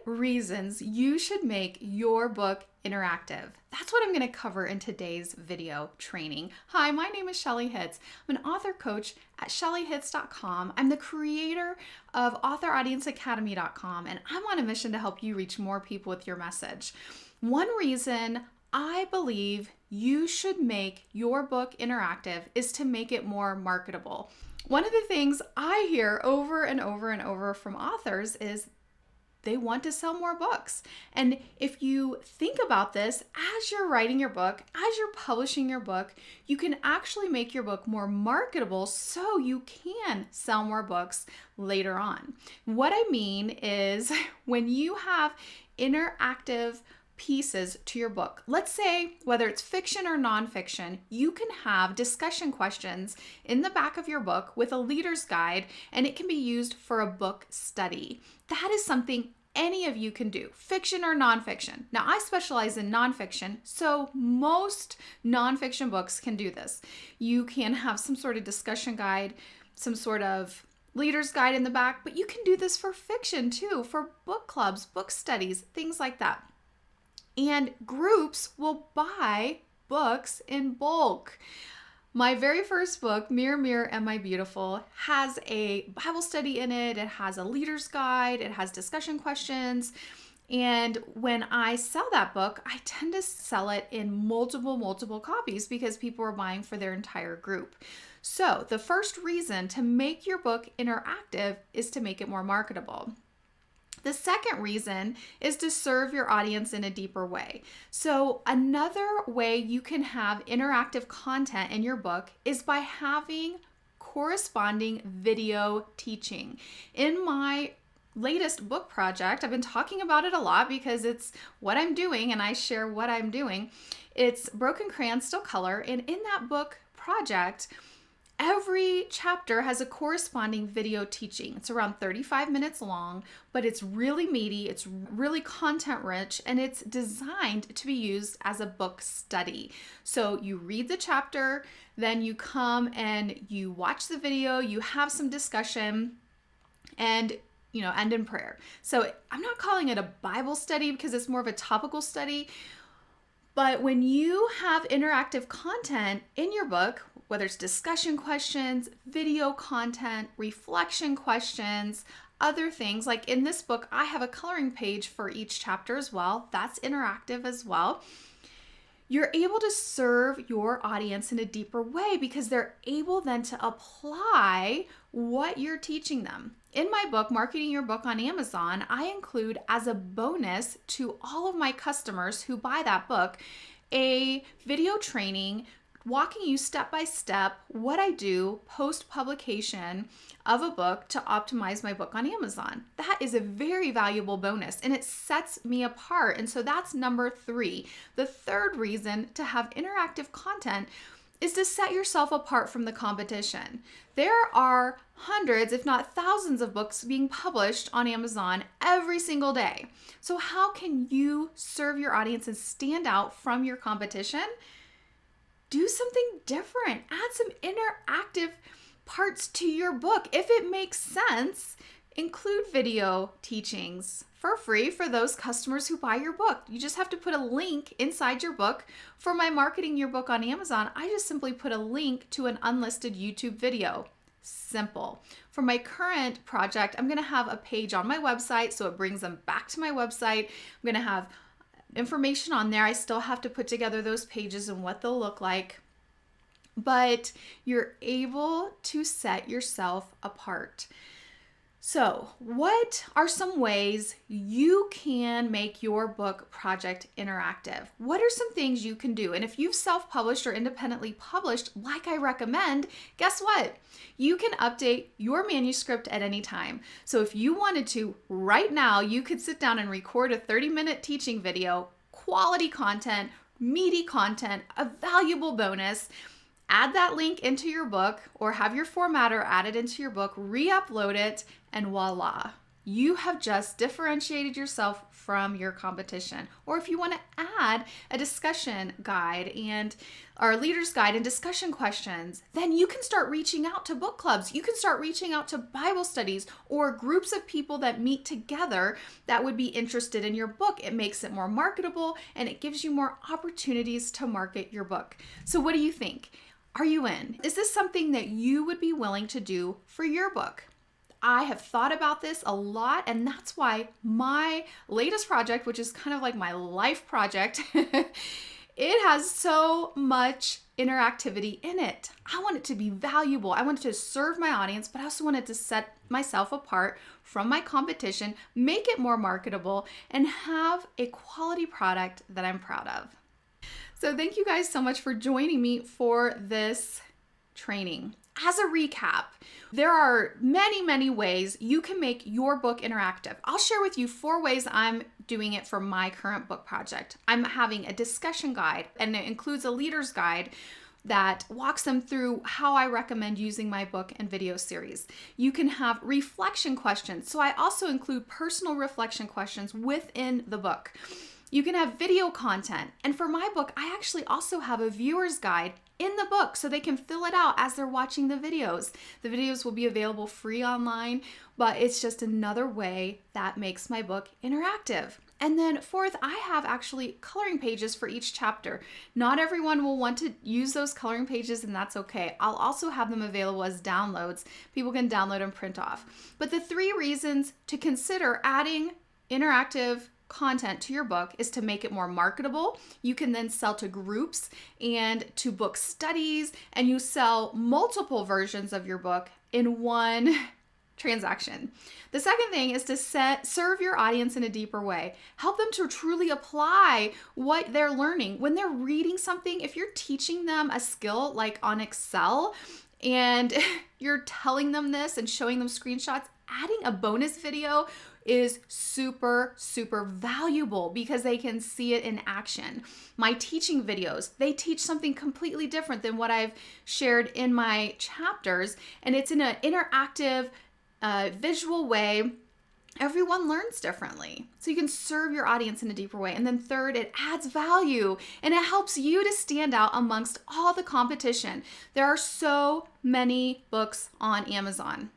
reasons you should make your book interactive. That's what I'm going to cover in today's video training. Hi, my name is Shelley Hitz. I'm an author coach at ShelleyHitz.com. I'm the creator of AuthorAudienceAcademy.com, and I'm on a mission to help you reach more people with your message. One reason I believe you should make your book interactive is to make it more marketable. One of the things I hear over and over and over from authors is they want to sell more books. And if you think about this, as you're writing your book, as you're publishing your book, you can actually make your book more marketable so you can sell more books later on. What I mean is when you have interactive pieces to your book. Let's say whether it's fiction or nonfiction, you can have discussion questions in the back of your book with a leader's guide, and it can be used for a book study. That is something any of you can do, fiction or nonfiction. Now, I specialize in nonfiction, so most nonfiction books can do this. You can have some sort of discussion guide, some sort of leader's guide in the back, but you can do this for fiction too, for book clubs, book studies, things like that. And groups will buy books in bulk. My very first book, Mirror, Mirror, Am I Beautiful, has a Bible study in it. It has a leader's guide. It has discussion questions. And when I sell that book, I tend to sell it in multiple copies because people are buying for their entire group. So the first reason to make your book interactive is to make it more marketable. The second reason is to serve your audience in a deeper way. So another way you can have interactive content in your book is by having corresponding video teaching. In my latest book project, I've been talking about it a lot because it's what I'm doing and I share what I'm doing. It's Broken Crayon Still Color, and in that book project, every chapter has a corresponding video teaching. It's around 35 minutes long, but it's really meaty, it's really content rich, and it's designed to be used as a book study. So you read the chapter, then you come and you watch the video, you have some discussion, and end in prayer. So I'm not calling it a Bible study because it's more of a topical study. But when you have interactive content in your book, whether it's discussion questions, video content, reflection questions, other things, like in this book, I have a coloring page for each chapter as well. That's interactive as well. You're able to serve your audience in a deeper way because they're able then to apply what you're teaching them. In my book, Marketing Your Book on Amazon, I include as a bonus to all of my customers who buy that book, a video training walking you step by step what I do post-publication of a book to optimize my book on Amazon. That is a very valuable bonus and it sets me apart. And so that's number 3. The third reason to have interactive content is to set yourself apart from the competition. There are hundreds, if not thousands of books being published on Amazon every single day. So how can you serve your audience and stand out from your competition? Do something different. Add some interactive parts to your book. If it makes sense, include video teachings for free for those customers who buy your book. You just have to put a link inside your book. For my Marketing Your Book on Amazon, I just simply put a link to an unlisted YouTube video. Simple. For my current project, I'm going to have a page on my website, so it brings them back to my website. I'm going to have information on there. I still have to put together those pages and what they'll look like. But you're able to set yourself apart. So, what are some ways you can make your book project interactive? What are some things you can do? And if you've self-published or independently published, like I recommend, guess what? You can update your manuscript at any time. So if you wanted to, right now, you could sit down and record a 30-minute teaching video, quality content, meaty content, a valuable bonus. Add that link into your book or have your formatter added into your book, re-upload it, and voila. you have just differentiated yourself from your competition. Or if you want to add a discussion guide and our leader's guide and discussion questions, then you can start reaching out to book clubs. You can start reaching out to Bible studies or groups of people that meet together that would be interested in your book. It makes it more marketable and it gives you more opportunities to market your book. So what do you think? Are you in? Is this something that you would be willing to do for your book? I have thought about this a lot, and that's why my latest project, which is kind of like my life project, it has so much interactivity in it. I want it to be valuable. I want it to serve my audience, but I also want it to set myself apart from my competition, make it more marketable, and have a quality product that I'm proud of. So thank you guys so much for joining me for this training. As a recap, there are many ways you can make your book interactive. I'll share with you 4 ways I'm doing it for my current book project. I'm having a discussion guide, and it includes a leader's guide that walks them through how I recommend using my book and video series. You can have reflection questions. So I also include personal reflection questions within the book. You can have video content. And for my book, I actually also have a viewer's guide in the book so they can fill it out as they're watching the videos. The videos will be available free online, but it's just another way that makes my book interactive. And then 4th, I have actually coloring pages for each chapter. Not everyone will want to use those coloring pages, and that's okay. I'll also have them available as downloads. People can download and print off. But the 3 reasons to consider adding interactive content to your book is to make it more marketable. You can then sell to groups and to book studies, and you sell multiple versions of your book in one transaction. The second thing is to serve your audience in a deeper way. Help them to truly apply what they're learning. When they're reading something, if you're teaching them a skill like on Excel and you're telling them this and showing them screenshots, adding a bonus video is super valuable because they can see it in action. My teaching videos, they teach something completely different than what I've shared in my chapters, and it's in an interactive, visual way. Everyone learns differently. So you can serve your audience in a deeper way. And then 3rd, it adds value and it helps you to stand out amongst all the competition. There are so many books on Amazon.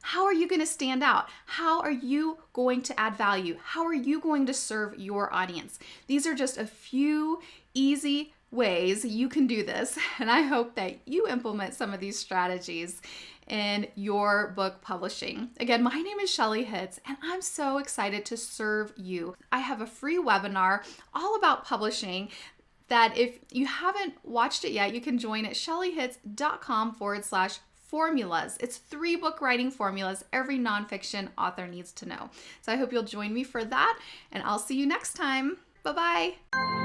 How are you going to stand out? How are you going to add value? How are you going to serve your audience? These are just a few easy ways you can do this, and I hope that you implement some of these strategies in your book publishing. Again, my name is Shelley Hitz, and I'm so excited to serve you. I have a free webinar all about publishing that if you haven't watched it yet, you can join at shelleyhitz.com/formulas. It's 3 book writing formulas every nonfiction author needs to know. So I hope you'll join me for that, and I'll see you next time. Bye-bye.